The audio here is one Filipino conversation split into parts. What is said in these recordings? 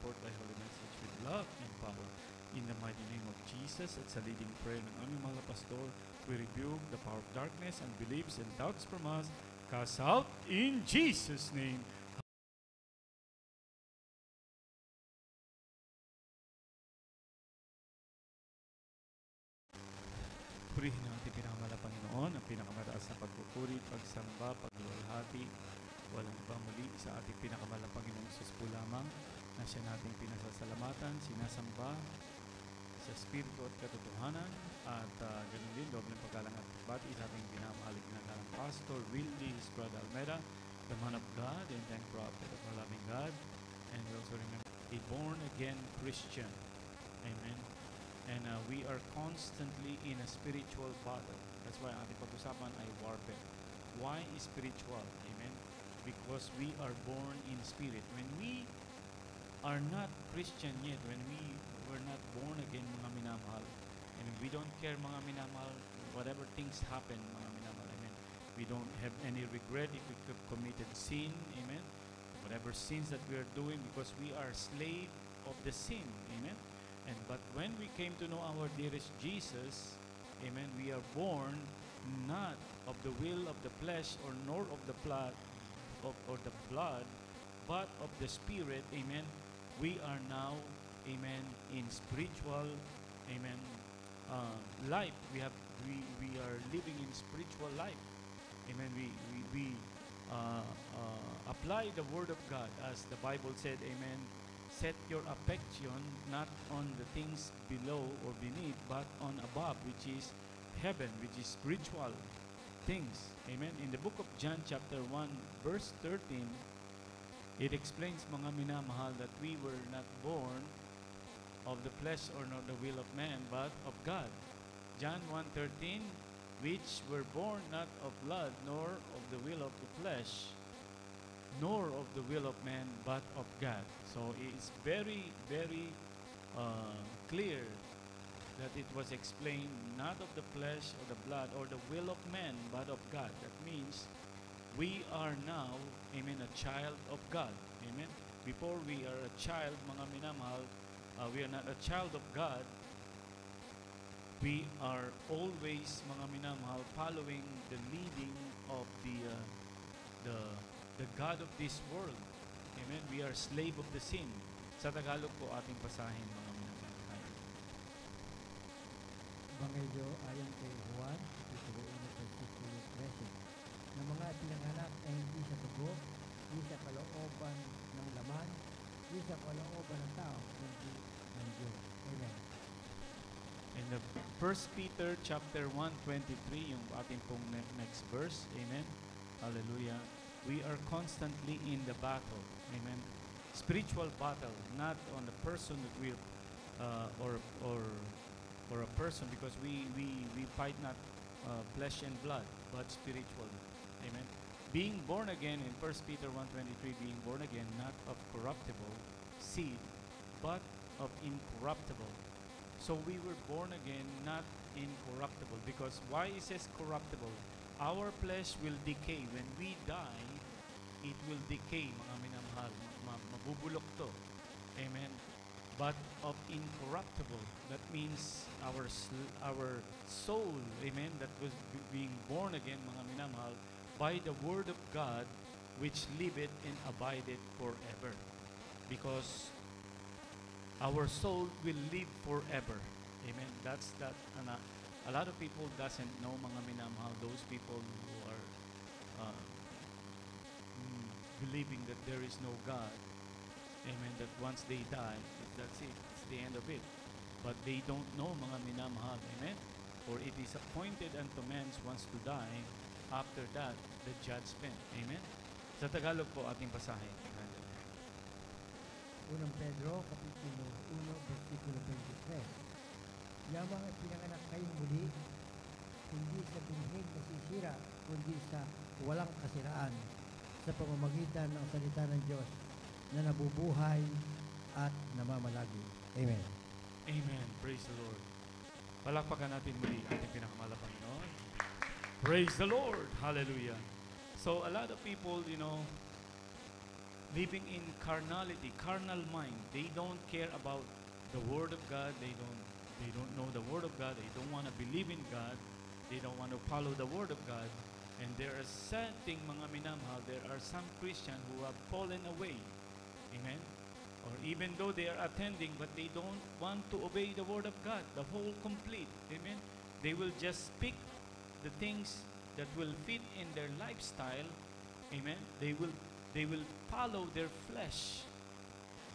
support thy holy message with love and power. In the mighty name of Jesus, at sa leading prayer ng aming mga pastor, we rebuke the power of darkness and beliefs and doubts from us. Cast out in Jesus' name. Purihin natin pinakamala Panginoon, ang pinakamataas na pagpupuri, pagsamba, pagluwalhati, walang iba muli sa ating pinakamalang Panginoong Isus po lamang na siya nating pinasasalamatan, sinasamba sa Espiritu at katotohanan at ganun din, dobleng paggalang at bati sa ating pinamahalig na galang Pastor Willie Estrada Almeida, the man of God and then prophet of our loving God, and we also remember a born-again Christian. Amen. And we are constantly in a spiritual battle. That's why ating pag-usapan ay warfare. Why spiritual? Amen. Because we are born in spirit. When we are not Christian yet, when we were not born again, mga minamahal, and we don't care, mga minamahal, whatever things happen, mga minamahal, amen. We don't have any regret if we committed sin, amen. Whatever sins that we are doing, because we are slave of the sin, amen. But when we came to know our dearest Jesus, amen, we are born not of the will of the flesh or nor of the blood, or the blood, but of the Spirit, amen. We are now, amen, in spiritual, amen, life. We are living in spiritual life, amen. We apply the Word of God as the Bible said, amen. Set your affection not on the things below or beneath, but on above, which is heaven, which is spiritual things. Amen. In the book of John chapter 1, verse 13, it explains, mga minamahal, that we were not born of the flesh or not the will of man, but of God. John 1:13, which were born not of blood, nor of the will of the flesh, nor of the will of man, but of God. So it's very, very clear that it was explained not of the flesh or the blood or the will of man, but of God. That means we are now, amen, a child of God. Amen. Before we are a child, mga minamahal, we are not a child of God. We are always, mga minamahal, following the leading of the God of this world. Amen. We are slave of the sin. Sa Tagalog po ating basahin, mga minamahal. Ebanghelyo ayon kay Juan, kapitulo 1, versikulo 13. Na mga pinanganak ay hindi sa dugo, hindi sa kalooban ng laman, hindi sa kalooban ng tao, kundi ng Diyos. Amen. In the 1 Peter chapter 1:23, yung ating pong next verse, amen. Hallelujah. We are constantly in the battle, amen. Spiritual battle, not on the person that we or a person, because we fight not flesh and blood, but spiritual, amen. Being born again in 1 Peter 1:23, being born again not of corruptible seed, but of incorruptible. So we were born again not incorruptible, because why it says corruptible? Our flesh will decay. When we die, it will decay, mga minamahal. Mabubulok to. Amen. But of incorruptible, that means our soul, amen, that was being born again, mga minamahal, by the word of God, which liveth and abideth forever. Because our soul will live forever. Amen. That's that. A lot of people doesn't know, mga minamahal, those people who are believing that there is no God. Amen. That once they die, that's it. It's the end of it. But they don't know, mga minamahal. Amen. For it is appointed unto men once to die, after that, the judgment. Amen. Sa Tagalog po ating basahin. Unang Pedro, kapitulo 1, versikulo 23. Yung mga pinanganak kayong muli, hindi sa binhig nasisira, kundi sa walang kasiraan, sa pamamagitan ng salita ng Diyos na nabubuhay at namamalagi. Amen. Amen. Praise the Lord. Palakpakan natin muli ating pinakamalang Panginoon. Praise the Lord. Hallelujah. So a lot of people, living in carnality, carnal mind. They don't care about the Word of God. They don't know the Word of God. They don't want to believe in God. They don't want to follow the Word of God. And there are certain mga minamahal, there are some Christians who have fallen away. Amen? Or even though they are attending, but they don't want to obey the Word of God, the whole complete. Amen? They will just speak the things that will fit in their lifestyle. Amen? They will follow their flesh.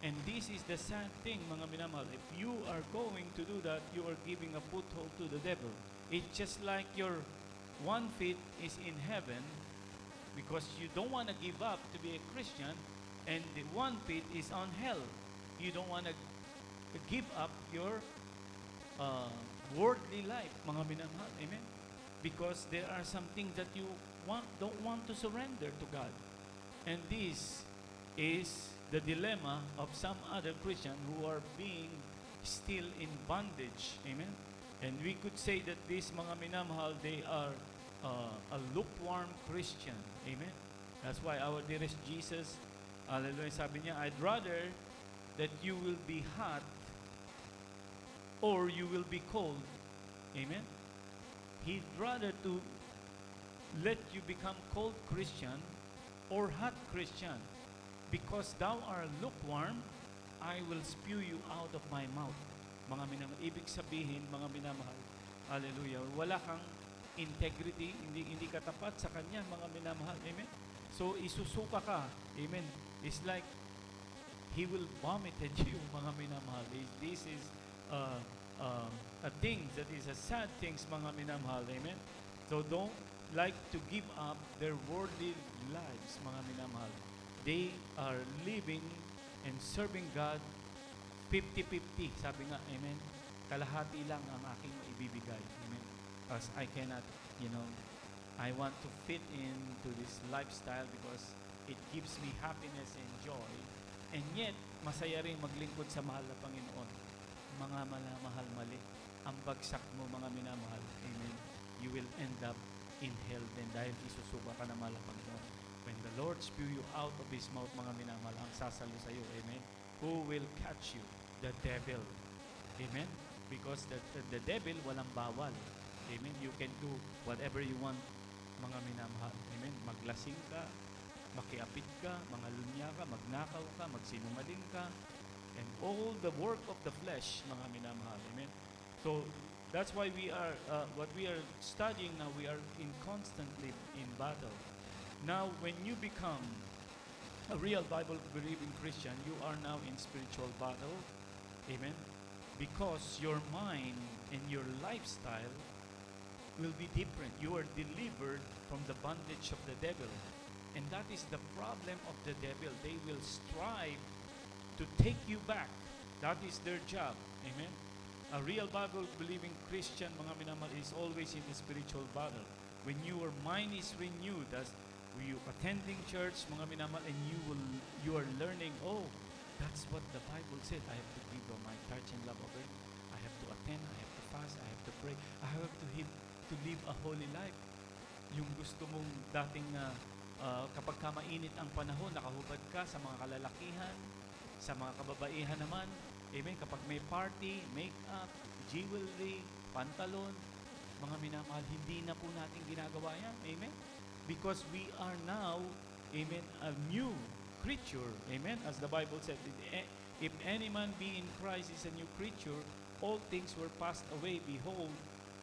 And this is the sad thing, mga minamahal. If you are going to do that, you are giving a foothold to the devil. It's just like your one feet is in heaven because you don't want to give up to be a Christian, and the one feet is on hell. You don't want to give up your worldly life, mga minamahal. Amen? Because there are some things that you don't want to surrender to God. And this is the dilemma of some other Christians who are being still in bondage. Amen? And we could say that these mga minamahal, they are a lukewarm Christian. Amen? That's why our dearest Jesus, hallelujah, sabi niya, I'd rather that you will be hot or you will be cold. Amen? He'd rather to let you become cold Christian or hot Christian. Because thou art lukewarm, I will spew you out of my mouth. Mga minamahal, ibig sabihin, mga minamahal, hallelujah, wala kang integrity, hindi ka tapat sa Kanya, mga minamahal, amen? So, isusuka ka, amen? It's like, He will vomit at you, mga minamahal. This is a thing that is a sad things, mga minamahal, amen? So, don't like to give up their worldly lives, mga minamahal. They are living and serving God 50-50. Sabi nga, amen, kalahati lang ang aking maibibigay. Amen. Because I cannot, I want to fit into this lifestyle because it gives me happiness and joy. And yet, masaya rin maglingkod sa mahal na Panginoon. Mga mahal mali. Ang bagsak mo, mga minamahal. Amen. You will end up in hell then dahil isusuka ka na mahal na Panginoon. When the Lord spew you out of His mouth, mga minamahal, ang sasalo sa iyo. Amen. Who will catch you? The devil. Amen? Because the devil, walang bawal. Amen? You can do whatever you want, mga minamahal. Amen? Maglasing ka, makiapit ka, mangalunya ka, magnakaw ka, magsinungaling ka, and all the work of the flesh, mga minamahal. Amen? So, that's why we are, what we are studying now, we are constantly in battle. Now, when you become a real Bible-believing Christian, you are now in spiritual battle. Amen? Because your mind and your lifestyle will be different. You are delivered from the bondage of the devil. And that is the problem of the devil. They will strive to take you back. That is their job. Amen? A real Bible-believing Christian, mga minamahal, is always in the spiritual battle. When your mind is renewed, as you attending church, mga minamahal, and you are learning, oh, that's what the Bible said. I have to give my touch and love of it. I have to attend, I have to fast, I have to pray. I have to live a holy life. Yung gusto mong dating kapag ka mainit ang panahon, nakahubad ka sa mga kalalakihan, sa mga kababaihan naman. Amen. Kapag may party, make-up, jewelry, pantalon, mga minamahal, hindi na po natin ginagawa yan. Amen. Because we are now, amen, a new creature. Amen. As the Bible said, if any man be in Christ is a new creature, all things were passed away. Behold,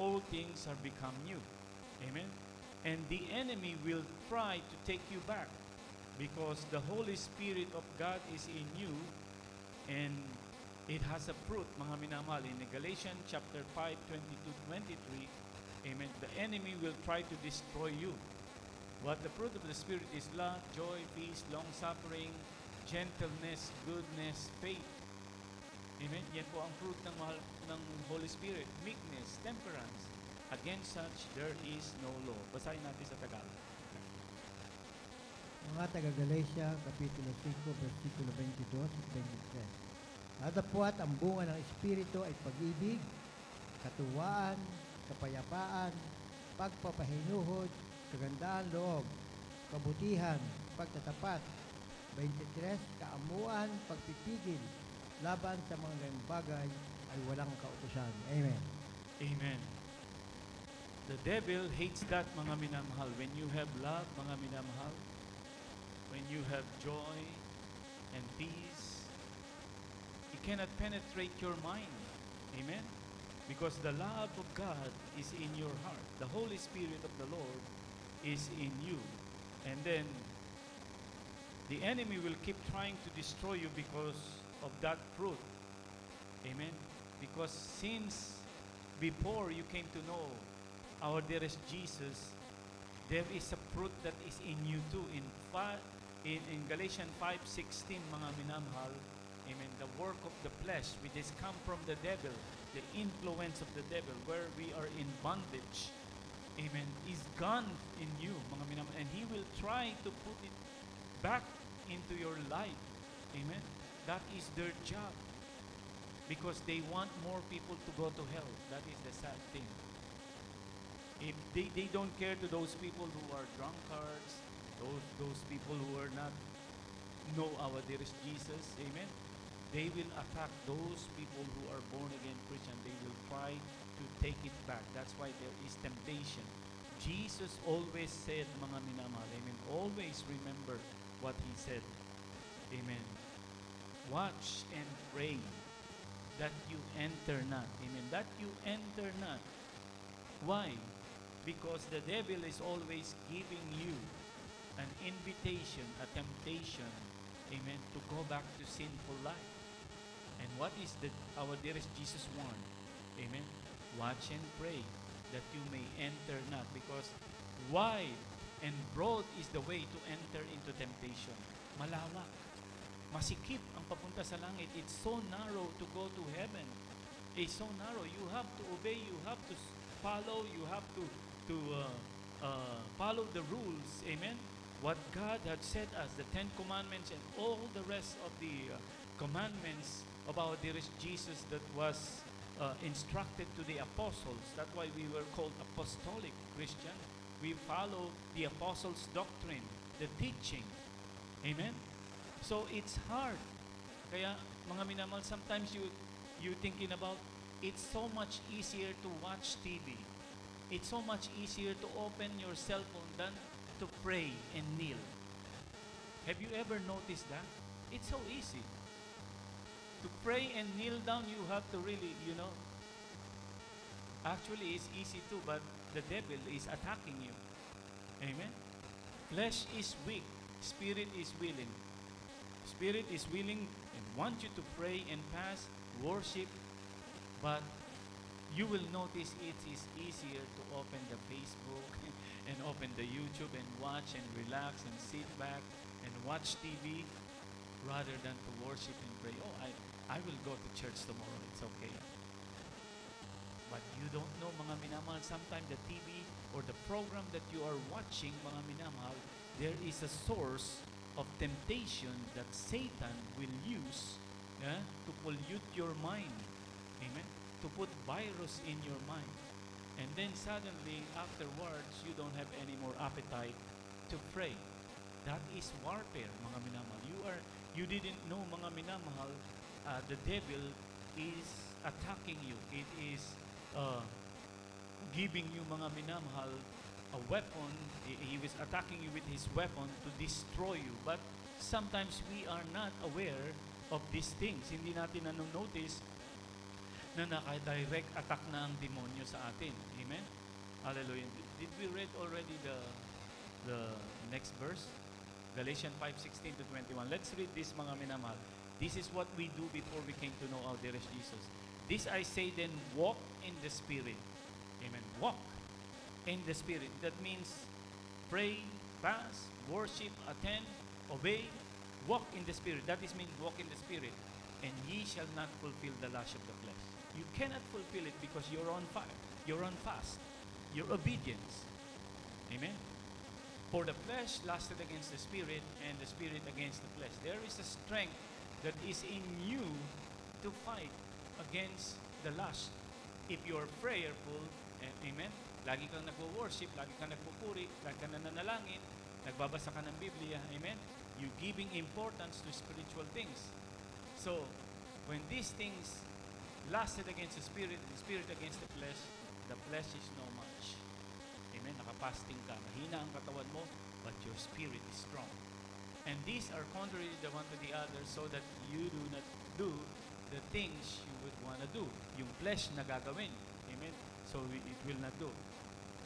all things are become new. Amen. And the enemy will try to take you back because the Holy Spirit of God is in you and it has a fruit, mga minamahal. In Galatians chapter 5, 22-23, amen, the enemy will try to destroy you. But the fruit of the Spirit is love, joy, peace, long-suffering, gentleness, goodness, faith. Amen? Yan po ang fruit ng Holy Spirit. Meekness, temperance. Against such, there is no law. Basahin natin sa Tagalog. Mga taga-Galatia, Kapitulo 5, versikulo 22 at 23. Datapwat ang bunga ng Espiritu ay pag-ibig, katuwaan, kapayapaan, pagpapahinuhod, kagandaan loob, kabutihan, pagtatapat, 23, kaamuan, pagpipigil, laban sa mga ganyang bagay ay walang kautusan. Amen. Amen. The devil hates that, mga minamahal. When you have love, mga minamahal, when you have joy and peace, he cannot penetrate your mind. Amen. Because the love of God is in your heart. The Holy Spirit of the Lord is in you. And then, the enemy will keep trying to destroy you because of that fruit. Amen. Because since before you came to know our dearest Jesus, there is a fruit that is in you too. In Galatians 5:16, mga minamahal, amen, the work of the flesh, which has come from the devil, the influence of the devil, where we are in bondage, amen, is gone in you, mga minamahal, and he will try to put it back into your life. Amen. That is their job. Because they want more people to go to hell. That is the sad thing. If they don't care to those people who are drunkards, those people who are not know our dearest Jesus, amen, they will attack those people who are born again Christian. They will try to take it back. That's why there is temptation. Jesus always said, mga minamahal, amen, always remember what he said. Amen. Watch and pray that you enter not. Amen. That you enter not. Why? Because the devil is always giving you an invitation, a temptation, amen, to go back to sinful life. And what is our dearest Jesus warned? Amen. Watch and pray that you may enter not. Because wide and broad is the way to enter into temptation. Malawak. Masikip ang papunta sa langit. It's so narrow to go to heaven. It's so narrow. You have to obey. You have to follow. You have to follow the rules. Amen. What God had said us, the 10 Commandments and all the rest of the commandments of our dearest Jesus that was instructed to the apostles. That's why we were called apostolic Christian. We follow the apostles' doctrine, the teaching. Amen. So it's hard. Kaya mga minamahal, sometimes you thinking about it's so much easier to watch TV. It's so much easier to open your cell phone than to pray and kneel. Have you ever noticed that? It's so easy. To pray and kneel down, you have to really, actually it's easy too, but the devil is attacking you. Amen? Flesh is weak. Spirit is willing. Spirit is willing and want you to pray and fast, worship, but you will notice it is easier to open the Facebook and open the YouTube and watch and relax and sit back and watch TV rather than to worship and pray. Oh, I will go to church tomorrow. It's okay. But you don't know, mga minamahal, sometimes the TV or the program that you are watching, mga minamahal, there is a source of temptation that Satan will use to pollute your mind. Amen? To put virus in your mind. And then suddenly, afterwards, you don't have any more appetite to pray. That is warfare, mga minamahal. You didn't know, mga minamahal, the devil is attacking you. It is giving you, mga minamahal, a weapon. He was attacking you with his weapon to destroy you. But sometimes we are not aware of these things. Hindi natin nanonotice na naka-direct attack na ang demonyo sa atin. Amen? Hallelujah. Did we read already the next verse? Galatians 5:16 to 21. Let's read this, mga minamahal. This is what we do before we came to know our dearest Jesus. This I say then, walk in the Spirit. Amen. Walk in the Spirit. That means pray, fast, worship, attend, obey, walk in the Spirit. That is mean walk in the Spirit. And ye shall not fulfill the lust of the flesh. You cannot fulfill it because you're on fire. You're on fast. Your obedience. Amen. For the flesh lusted against the Spirit, and the Spirit against the flesh. There is a strength that is in you to fight against the lust. If you're prayerful, amen, lagi kang nagwo-worship, lagi kang nagpupuri, lagi kang nananalangin, nagbabasa ka ng Biblia, amen, You're giving importance to spiritual things. So, when these things lasted against the spirit against the flesh is no match. Amen? Nakapasting ka. Mahina ang katawan mo, but your spirit is strong. And these are contrary the one to the other so that you do not do the things you would want to do. Yung flesh na gagawin. Amen? So it will not do.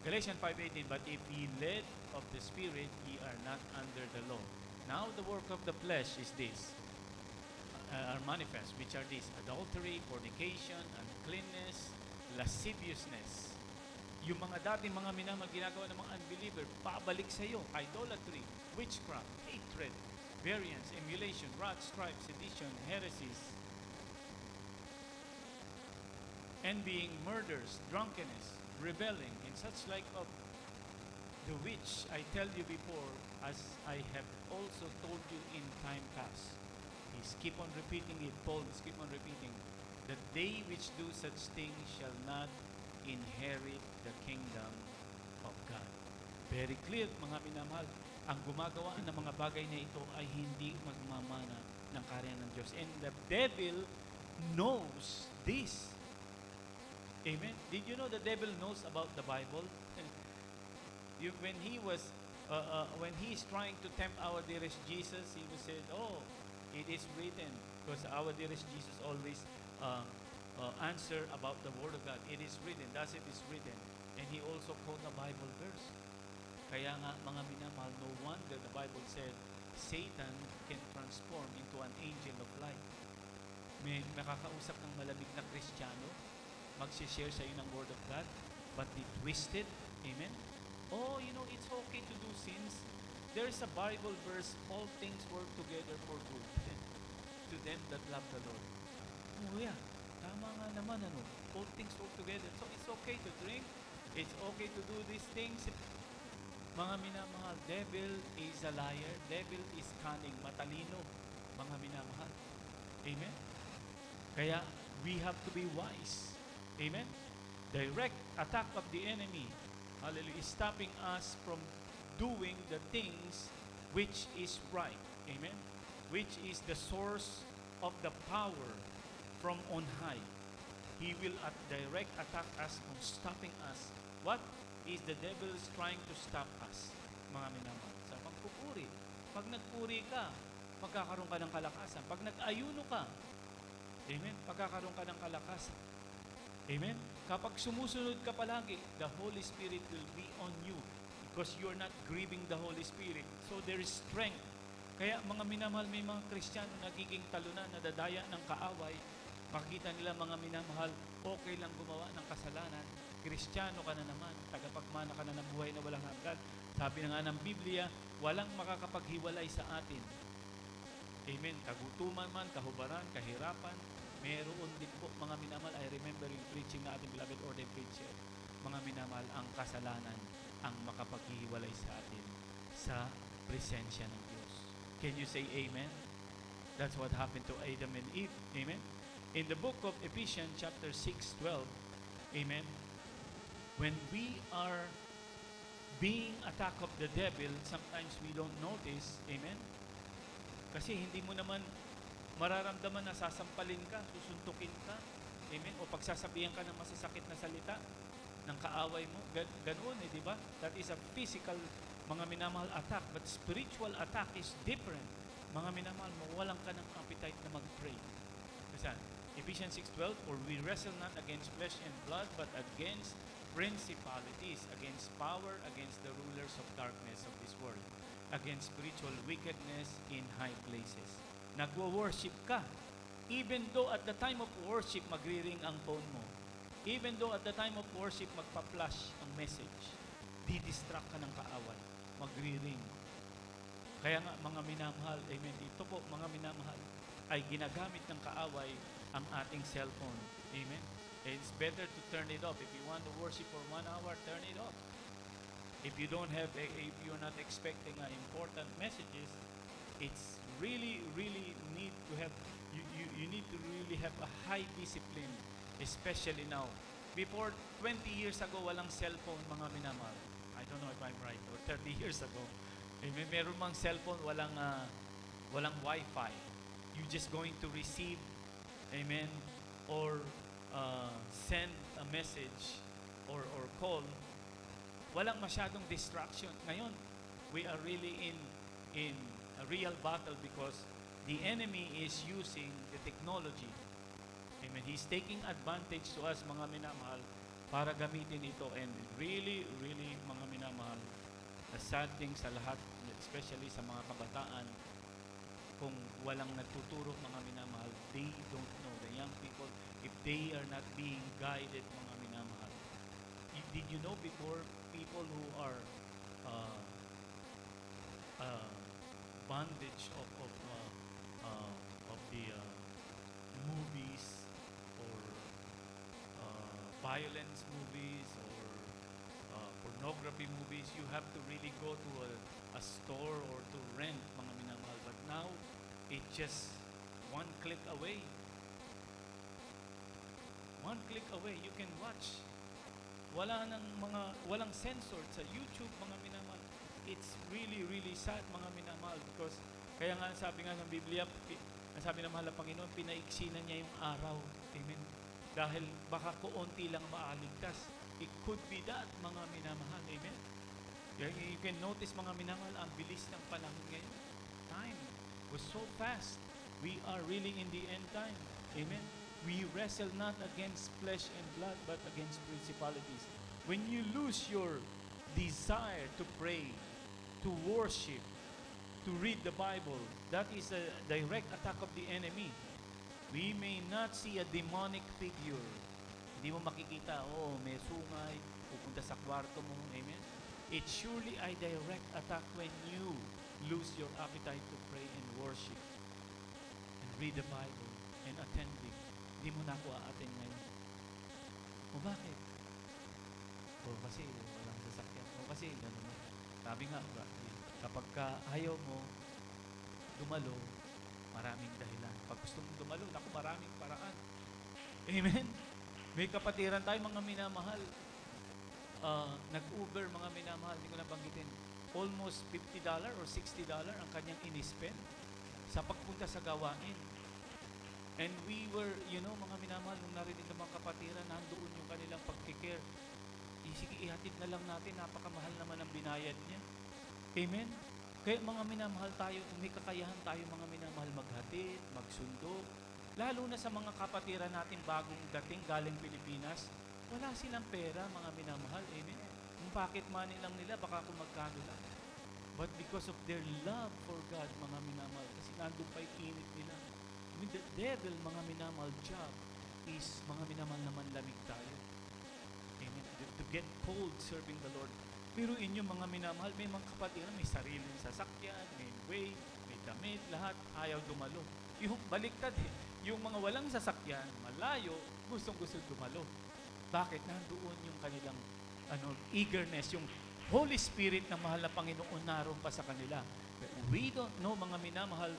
Galatians 5:18, but if ye led of the Spirit, ye are not under the law. Now the work of the flesh is this, are manifest, which are these: adultery, fornication, uncleanness, lasciviousness. Yung mga dating mga minamahal ginagawa ng mga unbeliever, pabalik sa iyo: idolatry, witchcraft, hatred, variance, emulation, wrath, strife, sedition, heresies, envying, murders, drunkenness, rebelling, and such like of the which I tell you before, as I have also told you in time past. He's keep on repeating it. Paul is keep on repeating, that they which do such things shall not inherit the kingdom of God. Very clear, mga minamahal. Ang gumagawa ng mga bagay na ito ay hindi magmamana ng kaharian ng Diyos. And the devil knows this. Amen? Did you know the devil knows about the Bible? When he is trying to tempt our dearest Jesus, he will say, "Oh, it is written," because our dearest Jesus always answer about the Word of God. It is written, thus it is written. And he also quote a Bible verse. Kaya nga, mga minamahal, no wonder the Bible said, Satan can transform into an angel of light. May nakakausap ng malamig na Kristiyano, magsishare sa iyo ng Word of God, but they twisted. Amen? Oh, it's okay to do sins. There is a Bible verse, all things work together for good to them that love the Lord. Oh yeah, tama nga naman, all things work together. So it's okay to drink, it's okay to do these things. Mga minamahal, devil is a liar, devil is cunning, matalino, mga minamahal. Amen? Kaya, we have to be wise. Amen? Direct attack of the enemy, hallelujah, is stopping us from doing the things which is right. Amen? Which is the source of the power from on high. He will direct attack us from stopping us. What is the devil is trying to stop us? Mga minamahal, sa pagpupuri. Pag nagpuri ka, magkakaroon ka ng kalakasan. Pag nag-ayuno ka, amen, magkakaroon ka ng kalakasan. Amen? Kapag sumusunod ka palagi, the Holy Spirit will be on you because you're not grieving the Holy Spirit. So there is strength. Kaya mga minamahal, may mga Kristiyano nagiging talunan, nadadaya ng kaaway. Makikita nila, mga minamahal, okay lang gumawa ng kasalanan. Kristiyano ka na naman, tagapagmana ka na ng buhay na walang hanggan. Sabi na nga ng Biblia, walang makakapaghiwalay sa atin. Amen? Kagutuman man, kahubaran, kahirapan, meron din po, mga minamahal. I remember yung preaching na ating beloved ordained preacher. Mga minamahal, ang kasalanan ang makapaghihiwalay sa atin sa presensya ng Diyos. Can you say amen? That's what happened to Adam and Eve. Amen? In the book of Ephesians chapter 6:12, amen, when we are being attacked of the devil, sometimes we don't notice, amen, kasi hindi mo naman mararamdaman na sasampalin ka, susuntukin ka, amen, o pagsasabihan ka ng masasakit na salita ng kaaway mo, ganoon di ba? That is a physical, mga minamahal, attack, but spiritual attack is different. Mga minamahal, mawalan ka ng appetite na mag-pray. Kasi Ephesians 6:12, for we wrestle not against flesh and blood, but against principalities, against power, against the rulers of darkness of this world, against spiritual wickedness in high places. Nagwo-worship ka. Even though at the time of worship, magri-ring ang phone mo. Even though at the time of worship, magpa-flash ang message. Di-distract ka ng kaaway. Magri-ring. Kaya nga, mga minamahal, amen, ito po, mga minamahal, ay ginagamit ng kaaway ang ating cellphone. Amen? It's better to turn it off. If you want to worship for 1 hour, turn it off. If you don't have, if you're not expecting important messages, it's really need to have, you need to really have a high discipline, especially now. Before 20 years ago, walang cellphone, mga minamahal. I don't know if I'm right, or 30 years ago. Meron mang cellphone, walang walang Wi-Fi. You just going to receive, amen, or send a message or call. Walang masyadong distraction. Ngayon, we are really in a real battle because the enemy is using the technology. Amen. He's taking advantage to us, mga minamahal, para gamitin ito. And really, really, mga minamahal, the sad thing sa lahat, especially sa mga kabataan, kung walang nagtuturo, mga minamahal, they don't know. The young people, if they are not being guided, mga minamahal. Did you know before, people who are bondage of the movies or violence movies or pornography movies, you have to really go to a store or to rent, mga minamahal. But now, it just one click away. One click away, you can watch. Walang censor sa YouTube, mga minamahal. It's really, really sad, mga minamahal, because kaya nga sabi nga ng Biblia, ang sabi ng mahal na Panginoon, pinaiksinan niya yung araw. Amen. Dahil baka kuunti lang maaligtas. It could be that, mga minamahal. Amen. You can notice, mga minamahal, ang bilis ng panahon ngayon. Time was so fast. We are really in the end time. Amen. We wrestle not against flesh and blood, but against principalities. When you lose your desire to pray, to worship, to read the Bible, that is a direct attack of the enemy. We may not see a demonic figure. Hindi mo makikita, may sungay, pupunta sa kwarto mo. Amen? It's surely a direct attack when you lose your appetite to pray and worship and read the Bible and attend it. Hindi mo na ako a-attend ngayon. O bakit? O kasi walang sasakyan. O kasi gano'n. Sabi nga, kapag ayaw mo dumalo, maraming dahilan. Pag gusto mong dumalo, naku, maraming paraan. Amen? May kapatiran tayo, mga minamahal. Nag-Uber, mga minamahal, hindi ko nabanggitin. Almost $50 or $60 ang kanyang in-spend sa pagpunta sa gawain. And we were, mga minamahal, nung narinig ng mga kapatiran, nandoon yung kanilang pagkikare. Sige, ihatid na lang natin, napakamahal naman ang binayad niya. Amen? Kaya mga minamahal tayo, may kakayahan tayo, mga minamahal, maghatid, magsundo. Lalo na sa mga kapatiran natin bagong dating galing Pilipinas, wala silang pera, mga minamahal. Amen? Yung pocket money lang nila, baka kung magkano lang. But because of their love for God, mga minamahal, kasi nandun pa yung init nila. I mean, the devil, mga minamahal, job is, mga minamahal, naman lamig tayo. Amen? To get cold serving the Lord. Pero inyo, mga minamahal, may mga kapatiran, may sariling sasakyan, may way, may damit, lahat, ayaw dumalo. Yung baliktad yung mga walang sasakyan, malayo, gustong-gusto dumalo. Bakit? Nandoon yung kanilang eagerness, yung Holy Spirit na mahal na Panginoon naroon pa sa kanila. But we don't know, mga minamahal,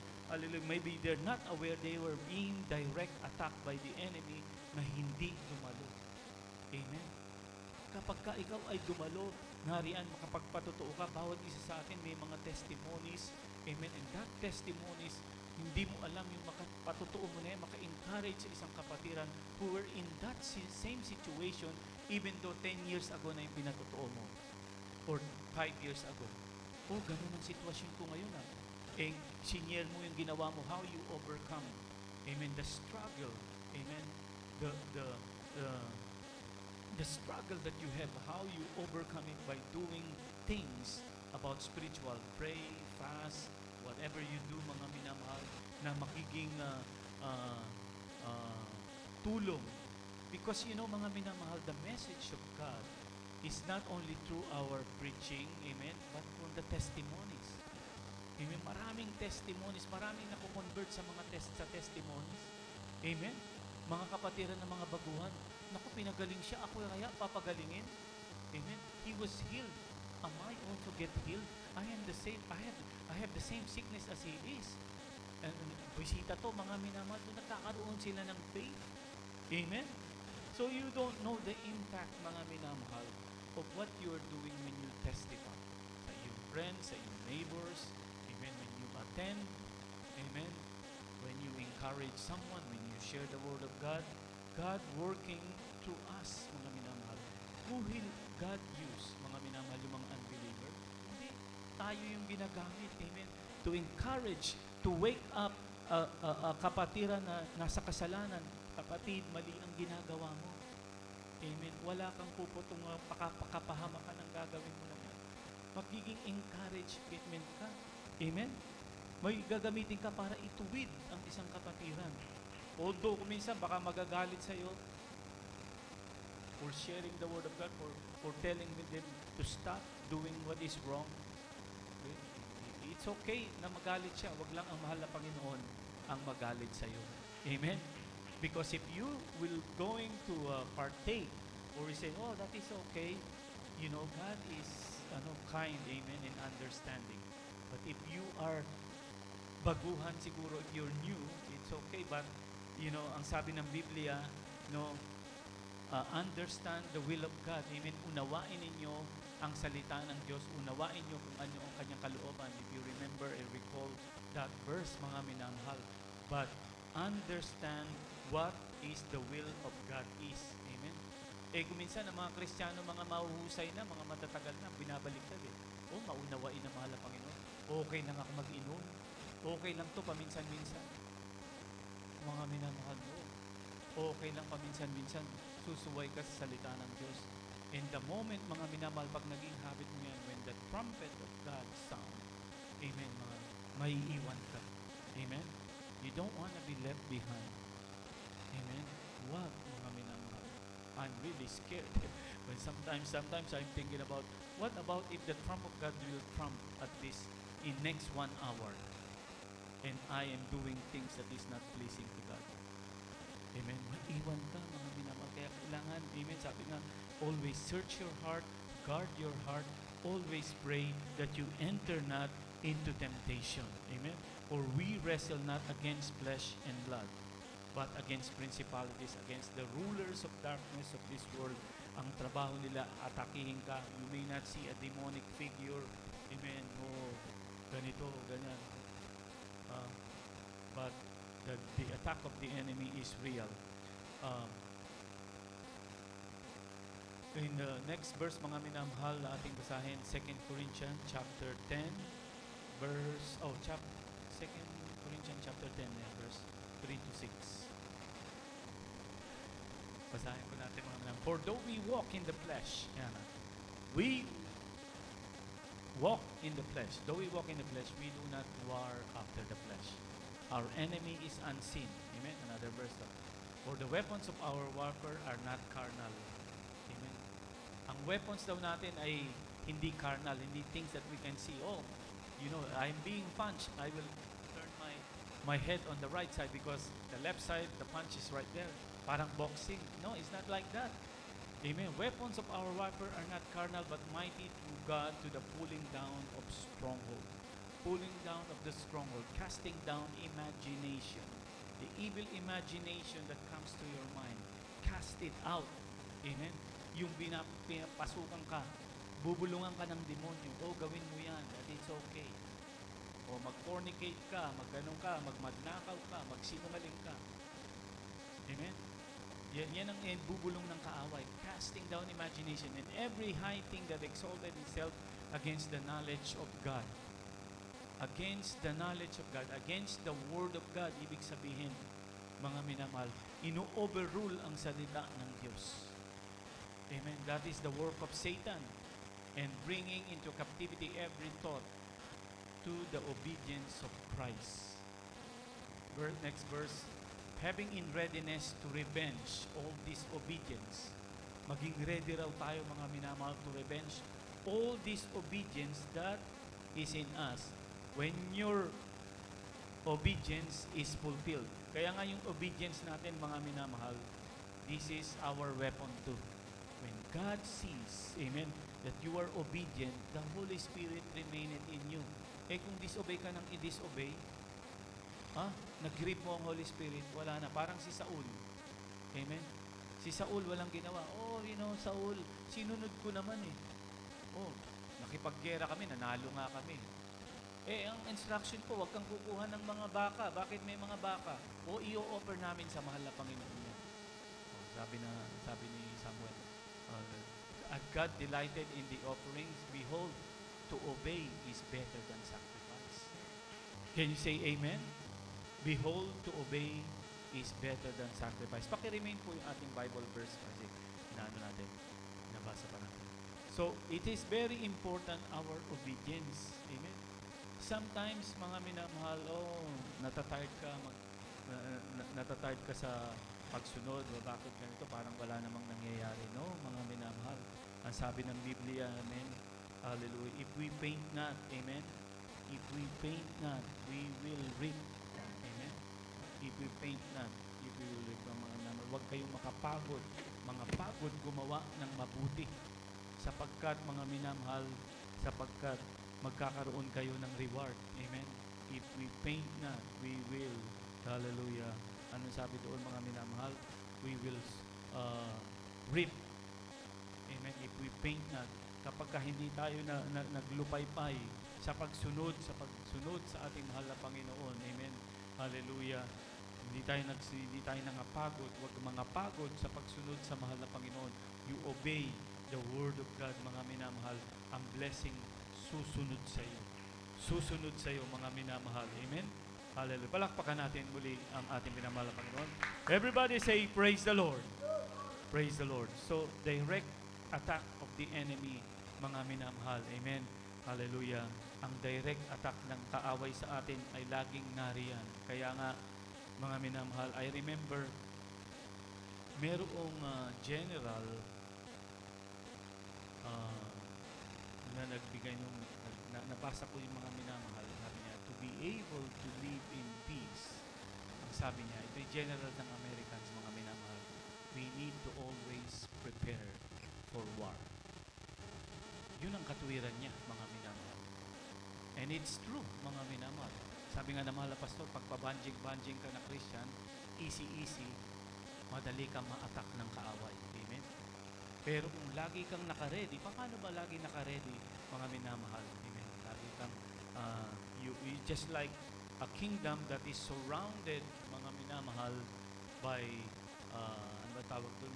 maybe they're not aware they were being direct attacked by the enemy na hindi dumalo. Amen? Kapag ka ikaw ay dumalo, nariyan, makapagpatotoo ka, bawat isa sa atin may mga testimonies. Amen? And that testimonies, hindi mo alam yung makapatotoo mo na yan, maka-encourage sa isang kapatiran who were in that same situation even though 10 years ago na yung pinatotoo mo or 5 years ago. Ganun ang sitwasyon ko ngayon . Sinyer mo yung ginawa mo, how you overcome. Amen. The struggle. Amen. The struggle that you have, how you overcome it by doing things about spiritual. Pray, fast, whatever you do, mga minamahal, na makiging tulong. Because, mga minamahal, the message of God is not only through our preaching, amen, but from the testimonies. Amen. Maraming testimonies, maraming nakukonvert sa mga testimonies. Amen. Mga kapatiran ng mga baguhan, naku, pinagaling siya, ako kaya papagalingin. Amen. He was healed. Am I also get healed? I am the same. I have the same sickness as he is. And bisita to, mga minamahal, nagkakaroon sila ng faith. Amen. So you don't know the impact, mga minamahal, of what you are doing when you testify. Sa iyong friends, sa iyong neighbors, even when you attend Amen? When you encourage someone, when you share the Word of God, God working through us, mga minamahal. Who will God use, mga minamahal, yung mga unbeliever? Hindi. Tayo yung ginagamit, amen, to encourage, to wake up kapatiran na nasa kasalanan. Kapatid, mali ang ginagawa mo. Amen. Wala kang puputong pakapahama ka ng gagawin mo lang yan. Magiging encouragement ka. Amen. May gagamitin ka para ituwid ang isang kapatiran. Although kuminsan baka magagalit sa iyo for sharing the Word of God, for telling them to stop doing what is wrong. Okay? It's okay na magalit siya. Wag lang ang mahal na Panginoon ang magalit sa iyo. Amen. Because if you will going to partake or say, oh, that is okay, you know, God is kind, amen, and understanding. But if you are baguhan siguro, if you're new, it's okay. But, you know, ang sabi ng Biblia, no, understand the will of God. Amen. Unawain ninyo ang salita ng Diyos. Unawain nyo kung ano ang kanyang kalooban. If you remember and recall that verse, mga minamahal. But understand what is the will of God is. Amen. Kung minsan ang mga Kristiyano, mga mahuhusay na, mga matatagal na, binabaliktad eh. Maunawain na mahal na Panginoon. Okay lang ako mag-inom. Okay lang to paminsan-minsan. Mga minamahal mo. Okay lang paminsan-minsan. Susuway ka sa salita ng Diyos. In the moment, mga minamahal, pag naging habit mo yan, when the trumpet of God sound, amen, may iwan ka. Amen. You don't want to be left behind. Amen. Wag, mga minamahal. I'm really scared. When sometimes I'm thinking about, what about if the trump of God will trump at this in next 1 hour, and I am doing things that is not pleasing to God. Amen. Maiwan ka, mga minamahal. Kaya kailangan, amen, sabi nga, always search your heart, guard your heart, always pray that you enter not into temptation. Amen. For we wrestle not against flesh and blood, but against principalities, against the rulers of darkness of this world. Ang trabaho nila, atakihin ka. You may not see a demonic figure. Amen. Ganito, ganyan. But the attack of the enemy is real. In the next verse, mga minamahal, na ating basahin, 2 Corinthians chapter 10, verse, 2 Corinthians chapter 10, verse 3 to 6. Basahin ko natin, mga minamahal. For though we walk in the flesh, we walk in the flesh. Though we walk in the flesh, we do not war after the flesh. Our enemy is unseen. Amen? Another verse. For the weapons of our warfare are not carnal. Amen? Ang weapons daw natin ay hindi carnal, hindi things that we can see. Oh, you know, I'm being punched. I will turn my head on the right side because the left side, the punch is right there. Parang boxing. No, it's not like that. Amen. Weapons of our warfare are not carnal, but mighty to God to the pulling down of stronghold. Pulling down of the stronghold, casting down imagination. The evil imagination that comes to your mind, cast it out. Amen. Yung pinapasukan ka, bubulungan ka ng demonyo, gawin mo yan, that it's okay. O mag-fornicate ka, magganong ka, magmagnakaw ka, magsinungaling ka. Amen. Yan ang bubulong ng kaaway. Casting down imagination and every high thing that exalted itself against the knowledge of God. Against the knowledge of God. Against the Word of God. Ibig sabihin, mga minamahal, ino-overrule ang salita ng Diyos. Amen. That is the work of Satan. And bringing into captivity every thought to the obedience of Christ. Next verse. Having in readiness to revenge all disobedience. Maging ready raw tayo, mga minamahal, to revenge all disobedience that is in us when your obedience is fulfilled. Kaya nga yung obedience natin, mga minamahal, this is our weapon too. When God sees, amen, that you are obedient, the Holy Spirit remaineth in you. Kung disobey ka ng i-disobey, nag-grip mo ang Holy Spirit, wala na. Parang si Saul. Amen? Si Saul walang ginawa. Saul, sinunod ko naman eh. Nakipaggera kami, nanalo nga kami. Ang instruction po, huwag kang kukuha ng mga baka. Bakit may mga baka? O i-offer namin sa mahal na Panginoon niya. Sabi ni Samuel, "As God delighted in the offerings, behold, to obey is better than sacrifice." Can you say amen? Behold, to obey is better than sacrifice. Paki-remain po yung ating Bible verse kasi nabasa pa natin. So, it is very important our obedience. Amen? Sometimes, mga minamahal, natatired ka sa pagsunod. Bakit ganito? Parang wala namang nangyayari. No, mga minamahal. Ang sabi ng Biblia, amen? Hallelujah. If we faint not, amen? If we faint not, we will reap. Amen? If we faint not, if we will reap. Mga minamahal, huwag kayong makapagod. Mga pagod gumawa ng mabuti. Sapagkat, mga minamahal, magkakaroon kayo ng reward. Amen? If we faint not, we will. Hallelujah. Anong sabi doon, mga minamahal? We will reap. Amen? If we faint not. Kapag hindi tayo naglupaypay sa pagsunod sa ating mahal na Panginoon. Amen? Hallelujah. Hindi tayo nangapagod. Huwag mangapagod sa pagsunod sa mahal na Panginoon. You obey the word of God, mga minamahal. Ang blessing susunod sa iyo. Susunod sa iyo, mga minamahal. Amen? Hallelujah. Palakpakan natin muli ang ating minamahal na Panginoon. Everybody say, praise the Lord. Praise the Lord. So, direct attack of the enemy, mga minamahal. Amen? Hallelujah. Ang direct attack ng kaaway sa atin ay laging nariyan. Kaya nga, mga minamahal, I remember, merong general na nagbigay nung nabasa ko yung mga minamahal, sabi niya, to be able to live in peace. Ang sabi niya, ito yung general ng Americans, mga minamahal, we need to always prepare for war. Yun ang katuwiran niya, mga minamahal. And it's true, mga minamahal. Sabi nga ng mahal na pastor, pag pabanjing-banjing ka na Christian, easy-easy, madali kang ma-attack ng kaaway. Amen? Pero kung lagi kang naka-ready, paano ba lagi naka-ready, mga minamahal? Amen? Lagi kang, you just like a kingdom that is surrounded, mga minamahal, by, ano ba tawag doon?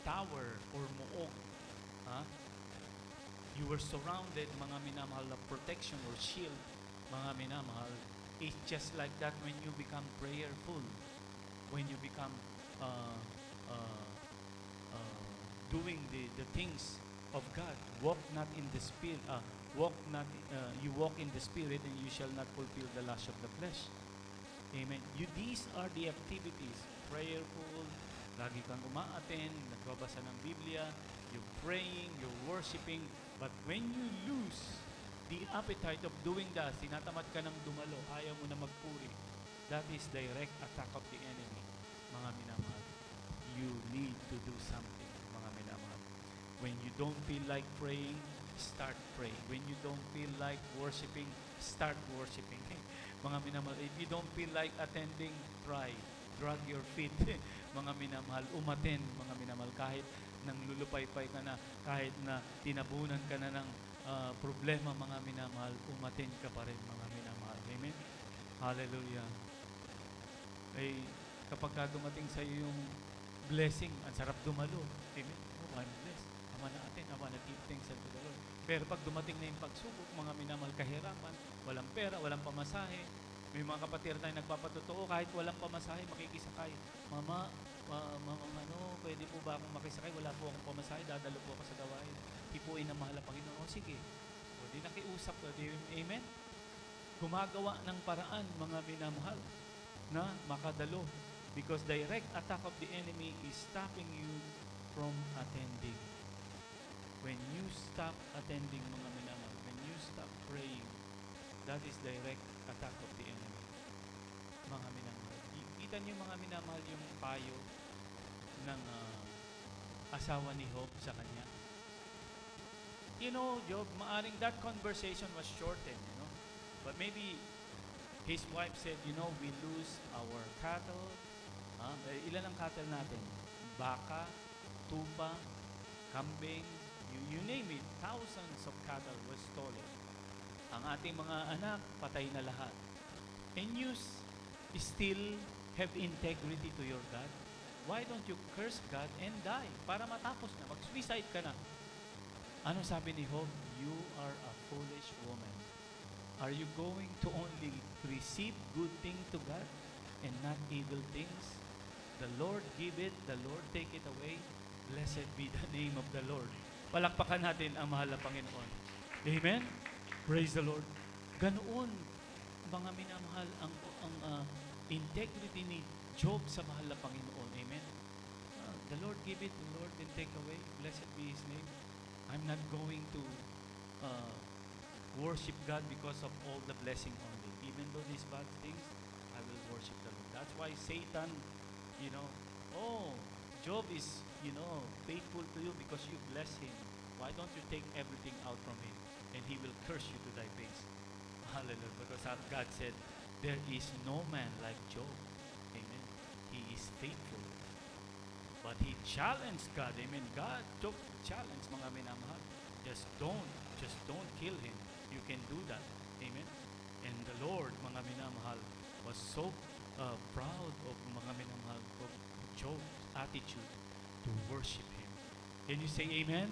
Tower or muog. You were surrounded, mga minamahal, of protection or shield, mga minamahal. It's just like that when you become prayerful, when you become doing the things of God. Walk not in the spirit. You walk in the spirit, and you shall not fulfill the lust of the flesh. Amen. These are the activities. Prayerful, lagi kang umaattend, nagbabasa ng Biblia, you're praying, you're worshiping. But when you lose the appetite of doing that, tinatamad ka ng dumalo, ayaw mo na magpuri, that is direct attack of the enemy, mga minamahal. You need to do something, mga minamahal. When you don't feel like praying, start praying. When you don't feel like worshiping, start worshiping. Mga minamahal, if you don't feel like attending, try. Drag your feet, mga minamahal. Umattend, mga minamahal. Kahit nang lulupaypay ka na, kahit na tinabunan ka na ng problema, mga minamahal, umattend ka pa rin, mga minamahal. Amen? Hallelujah. Kapag ka dumating sa iyo yung blessing, ang sarap dumalo. Amen? Oh, I'm blessed. I wanna give thanks unto the Lord. Pero pag dumating na yung pagsubok, mga minamahal, kahirapan, walang pera, walang pamasahe. May mga kapatid tayo nagpapatotoo, kahit walang pamasahe, makikisakay. Mama, pwede po ba akong makisakay? Wala po akong pamasahe, dadalo po ako sa gawain. Hipuin ang mahal na Panginoon. Sige. O, di nakiusap ka. Amen? Gumagawa ng paraan, mga minamahal, na makadalo. Because direct attack of the enemy is stopping you from attending. When you stop attending, mga minamahal, when you stop praying, that is direct attack of the enemy. Mga minamahal. Kita niyo, mga minamahal, yung payo ng asawa ni Job sa kanya. You know, Job, maaring that conversation was shortened, you know. But maybe his wife said, you know, we lose our cattle. Ilan ang cattle natin? Baka, tupa, kambing, you name it. Thousands of cattle was stolen. Ang ating mga anak, patay na lahat. And you still have integrity to your God? Why don't you curse God and die? Para matapos na, mag-suicide ka na. Ano sabi ni Job? You are a foolish woman. Are you going to only receive good thing to God and not evil things? The Lord give it, the Lord take it away. Blessed be the name of the Lord. Palakpakan natin ang mahal na Panginoon. Amen? Praise the Lord. Ganoon, mga minamahal, ang integrity ni Job sa mahal na Panginoon. Amen? The Lord give it, the Lord can take away. Blessed be His name. I'm not going to worship God because of all the blessing only. Even though these bad things, I will worship the Lord. That's why Satan, Job is, faithful to you because you bless him. Why don't you take everything out from him and he will curse you to thy face? Hallelujah. Because God said, there is no man like Job. Amen. He is faithful. But he challenged God. Amen. God took the challenge, mga minamahal. Just don't kill him. You can do that. Amen. And the Lord, mga minamahal, was so proud of mga minamahal of Job's attitude to worship him. Can you say amen?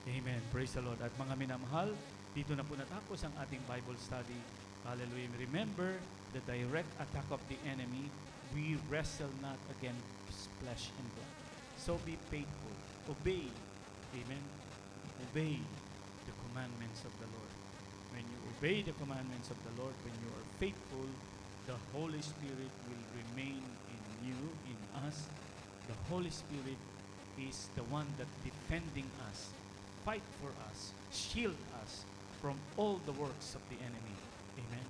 Amen. Praise the Lord. At mga minamahal, dito na po natapos ang ating Bible study. Hallelujah. Remember the direct attack of the enemy. We wrestle not against flesh and blood. So be faithful. Obey. Amen. Obey the commandments of the Lord. When you obey the commandments of the Lord, when you are faithful, the Holy Spirit will remain in you, in us. The Holy Spirit is the one that defending us, fight for us, shield us from all the works of the enemy. Amen.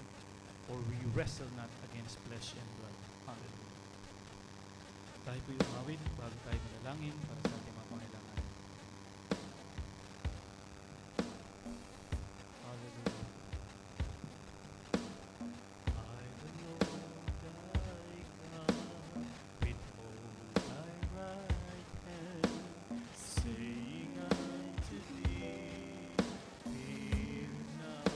For we wrestle not against flesh and blood. Hallelujah. Tayo po yung awit bago tayo manalangin para sa ating mga pangailangan. Hallelujah. I, the Lord thy God, withhold thy right hand, saying unto thee, fear not.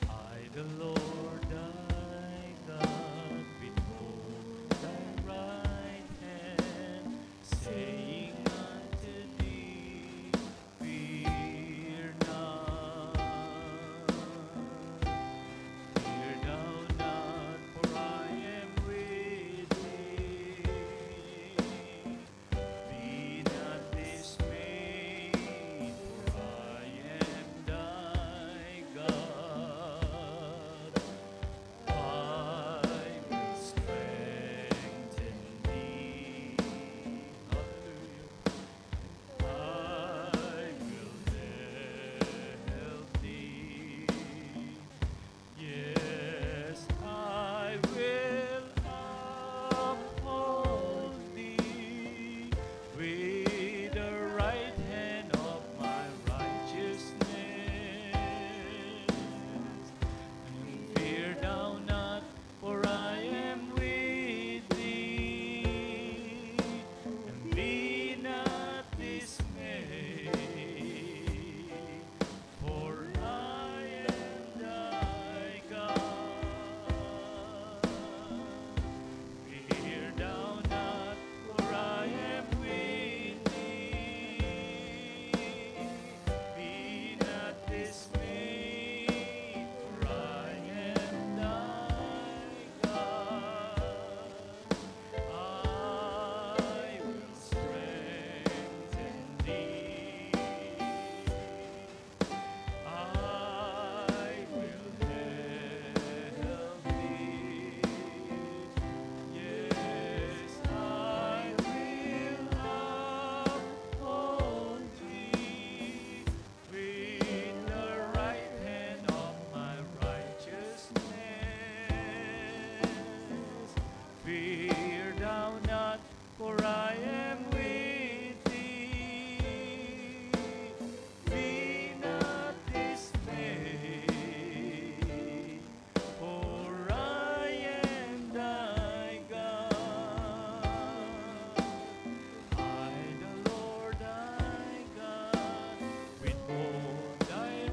I, the Lord thy God, withhold thy right hand, saying unto thee, fear not. Fear thou not, for I am with thee. Be not dismayed, for I am thy God. I will strengthen thee. Hallelujah. I will help thee. Yes, I will uphold thee with the right hand of my righteousness. And fear thou not, for I am with thee. And be not dismayed, for I am thy God. Fear thou not, for I am with thee. Be not dismayed, for I am thy God. I will strengthen thee. I will help thee. Yes, I will uphold thee with the right hand of my righteousness. Fear thou not, for I am with thee. Be not dismayed, for I am thy God. I, the Lord thy God, withhold thy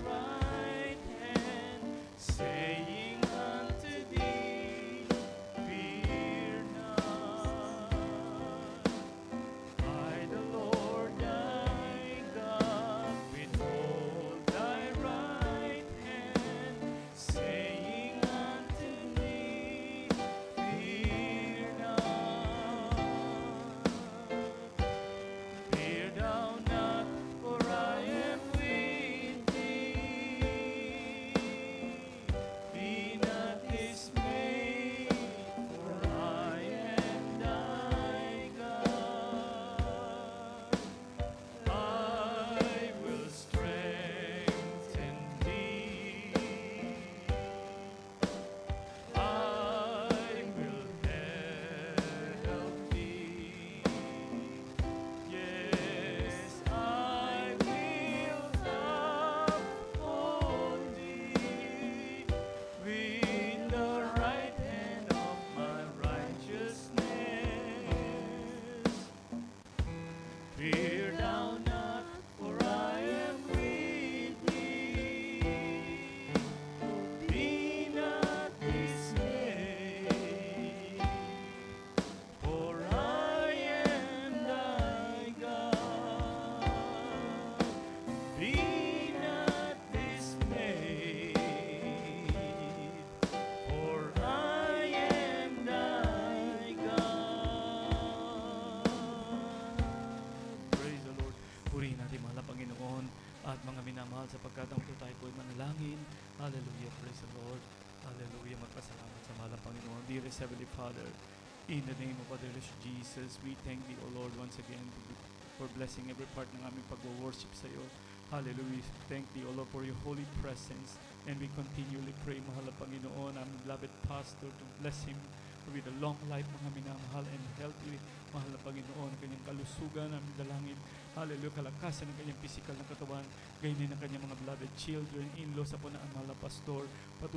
Panginoon. Dearest Heavenly Father, in the name of our dearest Jesus, we thank Thee, O Lord, once again for blessing every part ng aming pag-worship sa iyo. Hallelujah. Thank Thee, O Lord, for your holy presence. And we continually pray, mahal na Panginoon, aming beloved pastor, to bless him with a long life, mga minamahal, and healthy, mahal na Panginoon, kanyang kalusugan, aming dalangin. Hallelujah. Kalakasan ng kanyang physical na katawan, ganyan ng kanyang mga beloved children, in-laws, sa po na ang mahal na pastor. Patuloy